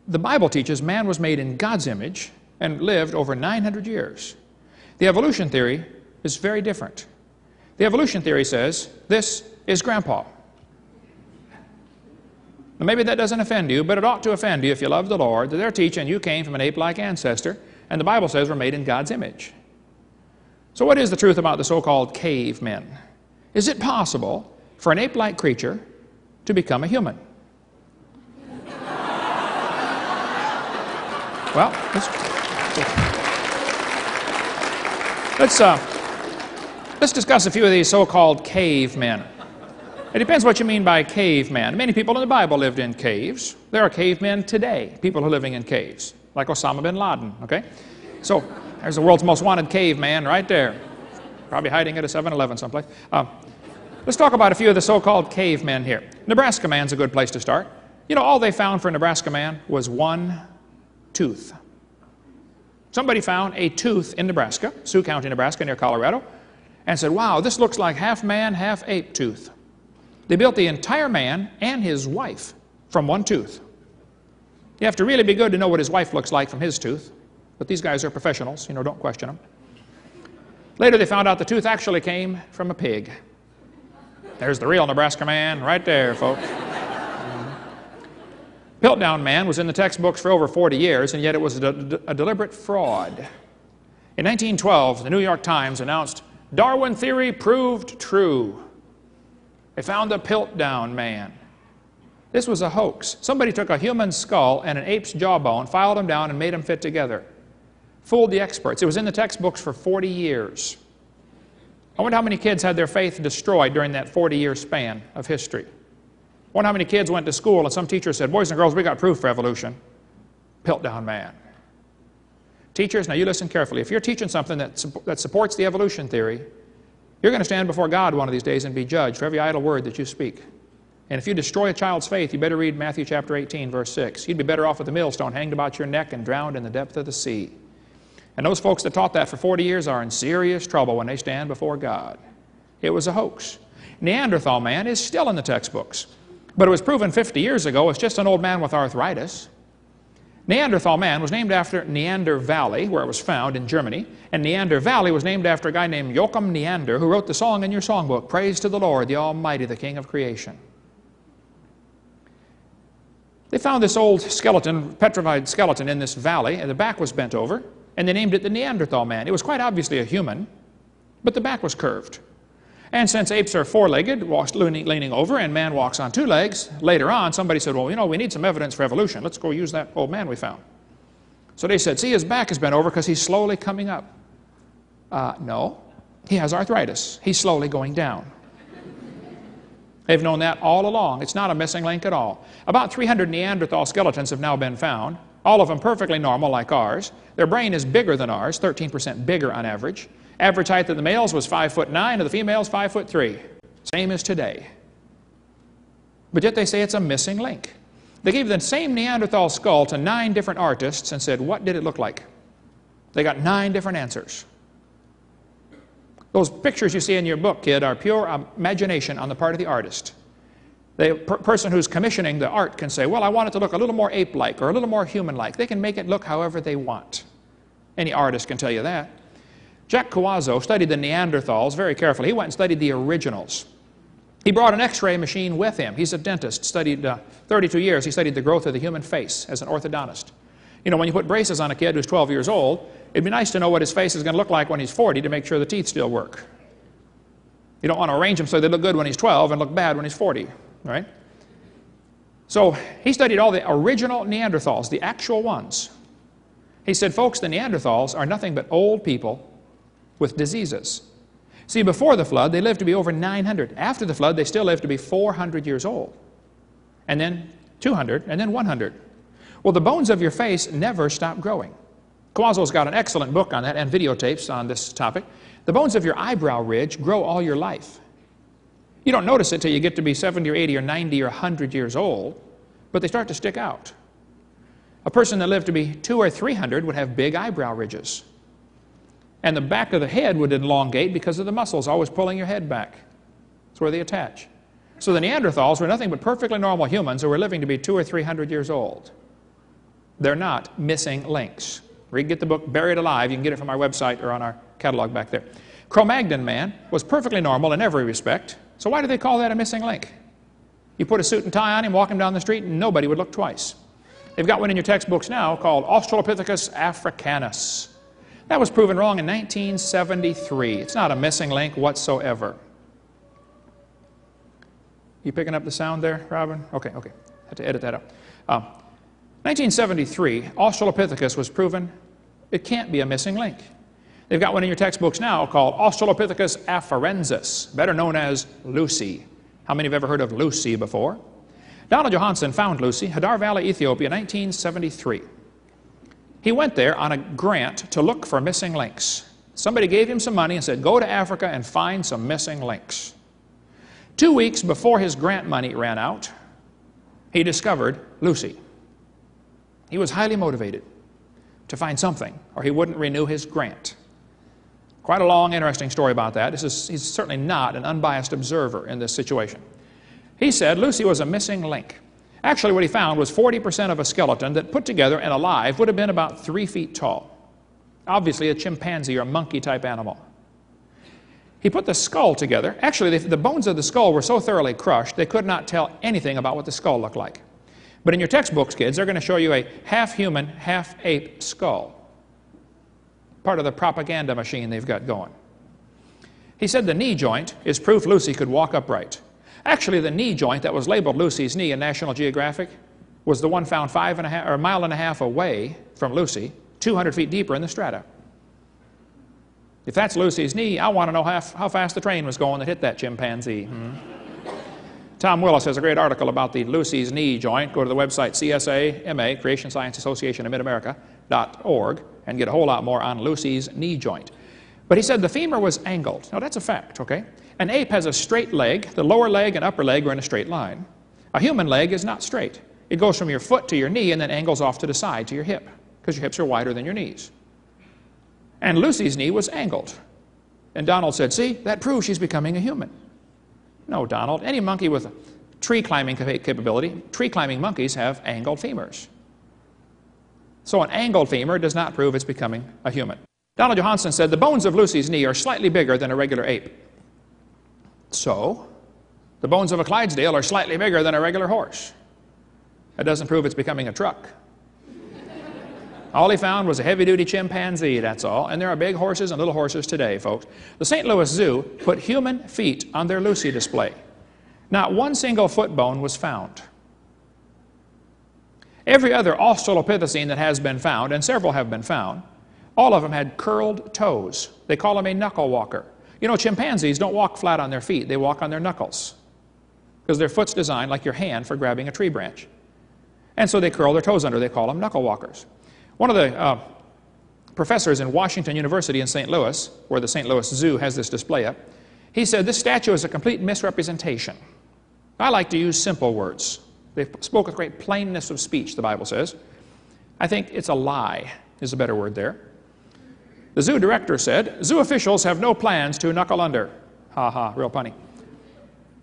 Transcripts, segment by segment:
The Bible teaches man was made in God's image and lived over 900 years. The evolution theory is very different. The evolution theory says, this is Grandpa. Now, maybe that doesn't offend you, but it ought to offend you if you love the Lord, that they're teaching you came from an ape-like ancestor, and the Bible says we're made in God's image. So what is the truth about the so-called cavemen? Is it possible for an ape-like creature to become a human? Well, let's discuss a few of these so-called cavemen. It depends what you mean by caveman. Many people in the Bible lived in caves. There are cavemen today, people who are living in caves, like Osama bin Laden, okay? So there's the world's most wanted caveman right there, probably hiding at a 7-Eleven someplace. Let's talk about a few of the so-called cavemen here. Nebraska man's a good place to start. You know, all they found for a Nebraska man was one tooth. Somebody found a tooth in Nebraska, Sioux County, Nebraska, near Colorado, and said, wow, this looks like half man, half ape tooth. They built the entire man and his wife from one tooth. You have to really be good to know what his wife looks like from his tooth, but these guys are professionals, you know, don't question them. Later they found out the tooth actually came from a pig. There's the real Nebraska man right there, folks. Piltdown man was in the textbooks for over 40 years, and yet it was a deliberate fraud. In 1912, the New York Times announced, Darwin theory proved true. They found the Piltdown man. This was a hoax. Somebody took a human skull and an ape's jawbone, filed them down, and made them fit together. Fooled the experts. It was in the textbooks for 40 years. I wonder how many kids had their faith destroyed during that 40-year span of history. I wonder how many kids went to school and some teacher said, boys and girls, we got proof for evolution. Piltdown man. Teachers, now you listen carefully. If you're teaching something that supports the evolution theory, you're going to stand before God one of these days and be judged for every idle word that you speak. And if you destroy a child's faith, you better read Matthew chapter 18, verse 6. You'd be better off with a millstone hanged about your neck and drowned in the depth of the sea. And those folks that taught that for 40 years are in serious trouble when they stand before God. It was a hoax. Neanderthal man is still in the textbooks. But it was proven 50 years ago it's just an old man with arthritis. Neanderthal man was named after Neander Valley, where it was found in Germany. And Neander Valley was named after a guy named Joachim Neander, who wrote the song in your songbook, Praise to the Lord, the Almighty, the King of creation. They found this old skeleton, petrified skeleton in this valley, and the back was bent over, and they named it the Neanderthal man. It was quite obviously a human, but the back was curved. And since apes are four-legged, walks leaning over, and man walks on two legs, later on somebody said, well, you know, we need some evidence for evolution. Let's go use that old man we found. So they said, see, his back has been over because he's slowly coming up. No, he has arthritis. He's slowly going down. They've known that all along. It's not a missing link at all. About 300 Neanderthal skeletons have now been found, all of them perfectly normal like ours. Their brain is bigger than ours, 13% bigger on average. Average height of the males was 5'9", of the females 5'3". Same as today. But yet they say it's a missing link. They gave the same Neanderthal skull to 9 different artists and said, what did it look like? They got 9 different answers. Those pictures you see in your book, kid, are pure imagination on the part of the artist. The person who's commissioning the art can say, well, I want it to look a little more ape-like or a little more human-like. They can make it look however they want. Any artist can tell you that. Jack Coazzo studied the Neanderthals very carefully. He went and studied the originals. He brought an X-ray machine with him. He's a dentist, studied 32 years. He studied the growth of the human face as an orthodontist. You know, when you put braces on a kid who's 12 years old, it'd be nice to know what his face is going to look like when he's 40 to make sure the teeth still work. You don't want to arrange them so they look good when he's 12 and look bad when he's 40, right? So he studied all the original Neanderthals, the actual ones. He said, folks, the Neanderthals are nothing but old people with diseases. See, before the flood, they lived to be over 900. After the flood, they still lived to be 400 years old. And then 200, and then 100. Well, the bones of your face never stop growing. Coazzo's got an excellent book on that and videotapes on this topic. The bones of your eyebrow ridge grow all your life. You don't notice it till you get to be 70 or 80 or 90 or 100 years old, but they start to stick out. A person that lived to be 200 or 300 would have big eyebrow ridges. And the back of the head would elongate because of the muscles always pulling your head back. That's where they attach. So the Neanderthals were nothing but perfectly normal humans who were living to be 200 or 300 years old. They're not missing links. Get the book Buried Alive. You can get it from our website or on our catalog back there. Cro-Magnon man was perfectly normal in every respect. So why do they call that a missing link? You put a suit and tie on him, walk him down the street, and nobody would look twice. They've got one in your textbooks now called Australopithecus africanus. That was proven wrong in 1973. It's not a missing link whatsoever. You picking up the sound there, Robin? Okay. Had to edit that out. 1973, Australopithecus was proven it can't be a missing link. They've got one in your textbooks now called Australopithecus afarensis, better known as Lucy. How many have ever heard of Lucy before? Donald Johanson found Lucy, Hadar Valley, Ethiopia, 1973. He went there on a grant to look for missing links. Somebody gave him some money and said, go to Africa and find some missing links. 2 weeks before his grant money ran out, he discovered Lucy. He was highly motivated to find something, or he wouldn't renew his grant. Quite a long, interesting story about that. He's certainly not an unbiased observer in this situation. He said Lucy was a missing link. Actually, what he found was 40% of a skeleton that put together and alive would have been about 3 feet tall. Obviously a chimpanzee or monkey-type animal. He put the skull together. Actually, the bones of the skull were so thoroughly crushed, they could not tell anything about what the skull looked like. But in your textbooks, kids, they're going to show you a half-human, half-ape skull. Part of the propaganda machine they've got going. He said the knee joint is proof Lucy could walk upright. Actually, the knee joint that was labeled Lucy's knee in National Geographic was the one found 1.5 miles away from Lucy, 200 feet deeper in the strata. If that's Lucy's knee, I want to know how fast the train was going that hit that chimpanzee. Tom Willis has a great article about the Lucy's knee joint. Go to the website CSAMA, Creation Science Association of Mid-America.org, and get a whole lot more on Lucy's knee joint. But he said the femur was angled. Now, that's a fact, okay? An ape has a straight leg. The lower leg and upper leg are in a straight line. A human leg is not straight. It goes from your foot to your knee and then angles off to the side to your hip, because your hips are wider than your knees. And Lucy's knee was angled. And Donald said, see, that proves she's becoming a human. No, Donald, any monkey with a tree climbing capability, tree climbing monkeys have angled femurs. So an angled femur does not prove it's becoming a human. Donald Johanson said the bones of Lucy's knee are slightly bigger than a regular ape. So the bones of a Clydesdale are slightly bigger than a regular horse. That doesn't prove it's becoming a truck. All he found was a heavy-duty chimpanzee, that's all. And there are big horses and little horses today, folks. The St. Louis Zoo put human feet on their Lucy display. Not one single foot bone was found. Every other Australopithecine that has been found, and several have been found, all of them had curled toes. They call them a knuckle walker. You know, chimpanzees don't walk flat on their feet. They walk on their knuckles, because their foot's designed like your hand for grabbing a tree branch. And so they curl their toes under. They call them knuckle walkers. One of the professors in Washington University in St. Louis, where the St. Louis Zoo has this display up, he said this statue is a complete misrepresentation. I like to use simple words. They spoke with great plainness of speech, the Bible says. I think it's a lie is a better word there. The zoo director said, zoo officials have no plans to knuckle under. Ha ha, real punny.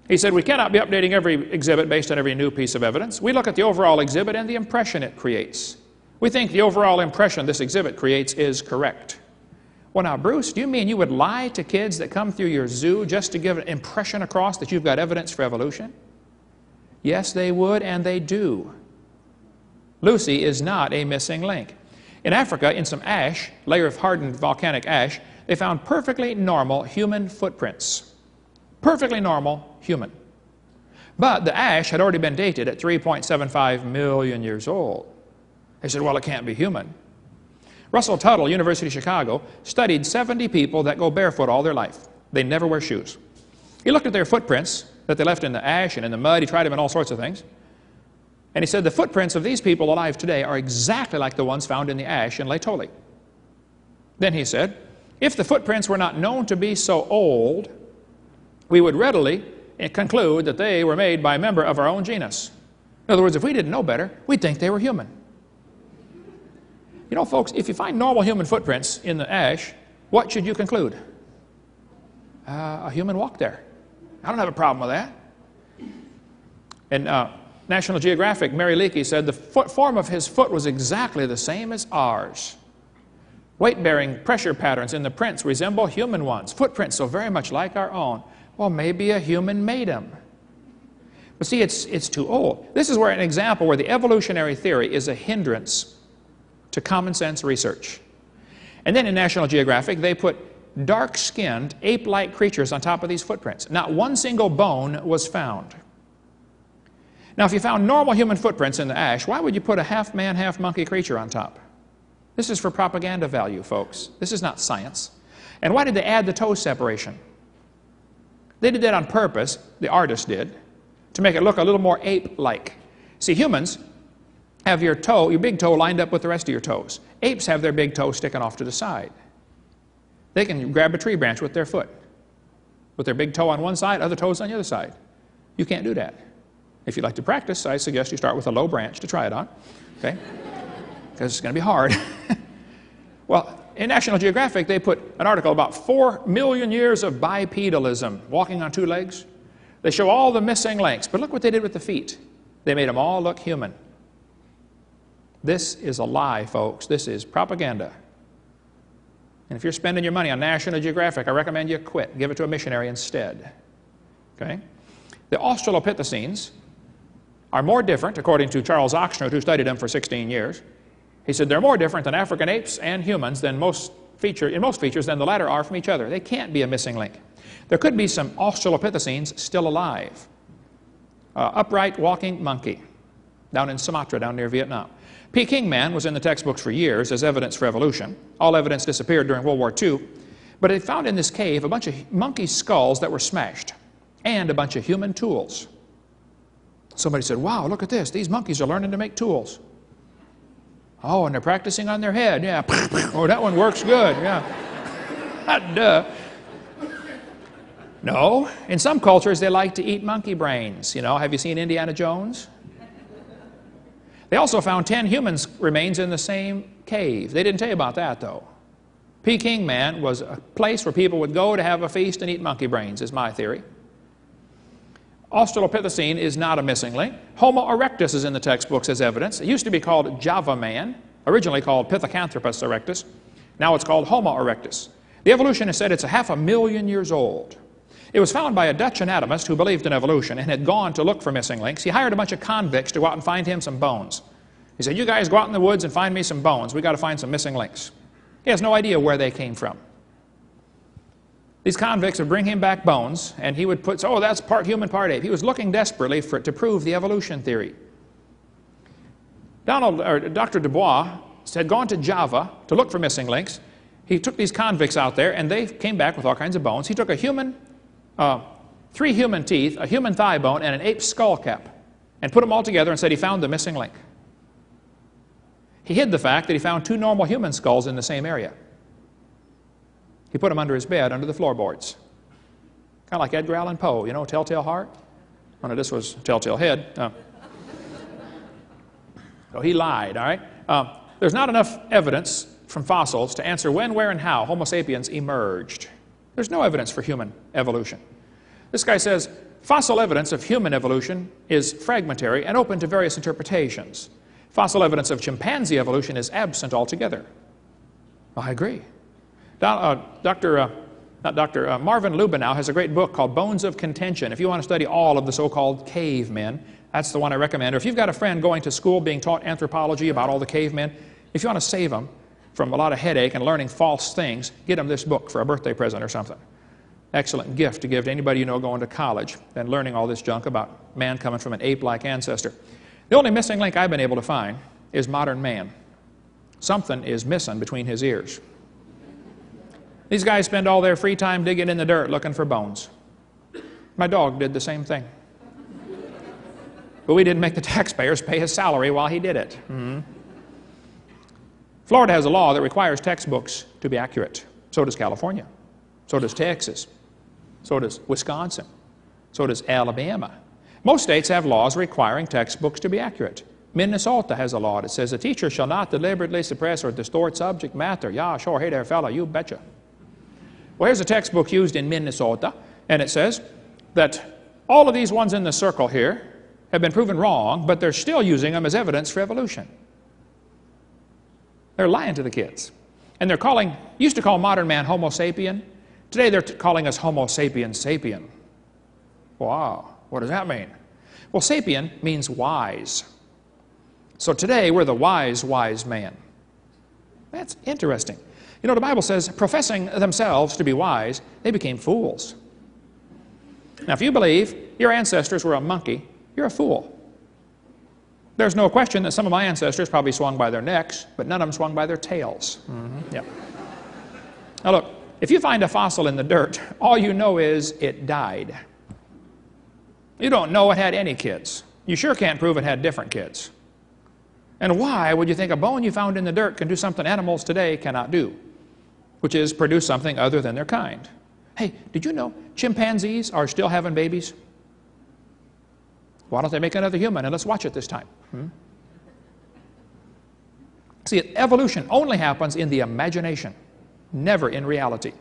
He said, we cannot be updating every exhibit based on every new piece of evidence. We look at the overall exhibit and the impression it creates. We think the overall impression this exhibit creates is correct. Well now, Bruce, do you mean you would lie to kids that come through your zoo just to give an impression across that you've got evidence for evolution? Yes, they would, and they do. Lucy is not a missing link. In Africa, in some ash, layer of hardened volcanic ash, they found perfectly normal human footprints. Perfectly normal human. But the ash had already been dated at 3.75 million years old. They said, well, it can't be human. Russell Tuttle, University of Chicago, studied 70 people that go barefoot all their life. They never wear shoes. He looked at their footprints that they left in the ash and in the mud. He tried them in all sorts of things. And he said the footprints of these people alive today are exactly like the ones found in the ash in Laetoli. Then he said, if the footprints were not known to be so old, we would readily conclude that they were made by a member of our own genus. In other words, if we didn't know better, we'd think they were human. You know, folks, if you find normal human footprints in the ash, what should you conclude? A human walked there. I don't have a problem with that. And National Geographic, Mary Leakey said the form of his foot was exactly the same as ours. Weight-bearing pressure patterns in the prints resemble human ones. Footprints so very much like our own. Well, maybe a human made them. But see, it's too old. This is where an example where the evolutionary theory is a hindrance to common sense research. And then in National Geographic, they put dark-skinned, ape-like creatures on top of these footprints. Not one single bone was found. Now, if you found normal human footprints in the ash, why would you put a half-man, half-monkey creature on top? This is for propaganda value, folks. This is not science. And why did they add the toe separation? They did that on purpose, the artist did, to make it look a little more ape-like. See, humans have your big toe lined up with the rest of your toes. Apes have their big toe sticking off to the side. They can grab a tree branch with their foot, with their big toe on one side, other toes on the other side. You can't do that. If you'd like to practice, I suggest you start with a low branch to try it on, okay? Because it's going to be hard. Well, in National Geographic, they put an article about 4 million years of bipedalism, walking on two legs. They show all the missing links, but look what they did with the feet. They made them all look human. This is a lie, folks. This is propaganda. And if you're spending your money on National Geographic, I recommend you quit. Give it to a missionary instead. Okay? The Australopithecines are more different, according to Charles Oxnard, who studied them for 16 years. He said they're more different than African apes and humans in most features than the latter are from each other. They can't be a missing link. There could be some Australopithecines still alive. Upright walking monkey down in Sumatra, down near Vietnam. Peking man was in the textbooks for years as evidence for evolution. All evidence disappeared during World War II. But they found in this cave a bunch of monkey skulls that were smashed and a bunch of human tools. Somebody said, wow, look at this. These monkeys are learning to make tools. Oh, and they're practicing on their head. Yeah. Oh, that one works good. Yeah. Duh. No. In some cultures, they like to eat monkey brains. You know, have you seen Indiana Jones? They also found 10 human remains in the same cave. They didn't tell you about that, though. Peking man was a place where people would go to have a feast and eat monkey brains, is my theory. Australopithecine is not a missing link. Homo erectus is in the textbooks as evidence. It used to be called Java man, originally called Pithecanthropus erectus. Now it's called Homo erectus. The evolutionist said it's 500,000 years old. It was found by a Dutch anatomist who believed in evolution and had gone to look for missing links. He hired a bunch of convicts to go out and find him some bones. He said, you guys go out in the woods and find me some bones. We've got to find some missing links. He has no idea where they came from. These convicts would bring him back bones, and he would put, oh, that's part human, part ape. He was looking desperately to prove the evolution theory. Dr. Dubois had gone to Java to look for missing links. He took these convicts out there, and they came back with all kinds of bones. He took a human, 3 human teeth, a human thigh bone, and an ape skull cap, and put them all together and said he found the missing link. He hid the fact that he found 2 normal human skulls in the same area. He put them under his bed, under the floorboards. Kind of like Edgar Allan Poe, you know, Telltale Heart? Oh, no, this was Telltale Head. So he lied, all right? There's not enough evidence from fossils to answer when, where, and how Homo sapiens emerged. There's no evidence for human evolution. This guy says, fossil evidence of human evolution is fragmentary and open to various interpretations. Fossil evidence of chimpanzee evolution is absent altogether. Well, I agree. Marvin Lubenow has a great book called Bones of Contention. If you want to study all of the so-called cavemen, that's the one I recommend. Or if you've got a friend going to school being taught anthropology about all the cavemen, if you want to save them from a lot of headache and learning false things, get them this book for a birthday present or something. Excellent gift to give to anybody you know going to college and learning all this junk about man coming from an ape-like ancestor. The only missing link I've been able to find is modern man. Something is missing between his ears. These guys spend all their free time digging in the dirt looking for bones. My dog did the same thing. But we didn't make the taxpayers pay his salary while he did it. Florida has a law that requires textbooks to be accurate. So does California. So does Texas. So does Wisconsin. So does Alabama. Most states have laws requiring textbooks to be accurate. Minnesota has a law that says a teacher shall not deliberately suppress or distort subject matter. Yeah, sure. Hey there, fella, you betcha. Well, here's a textbook used in Minnesota, and it says that all of these ones in the circle here have been proven wrong, but they're still using them as evidence for evolution. They're lying to the kids. And they're used to call modern man Homo sapien. Today they're calling us Homo sapiens sapien. Wow, what does that mean? Well, sapien means wise. So today we're the wise man. That's interesting. You know, the Bible says, professing themselves to be wise, they became fools. Now, if you believe your ancestors were a monkey, you're a fool. There's no question that some of my ancestors probably swung by their necks, but none of them swung by their tails. Yep. Now look, if you find a fossil in the dirt, all you know is it died. You don't know it had any kids. You sure can't prove it had different kids. And why would you think a bone you found in the dirt can do something animals today cannot do, which is produce something other than their kind? Hey, did you know chimpanzees are still having babies? Why don't they make another human and let's watch it this time? See, evolution only happens in the imagination, never in reality.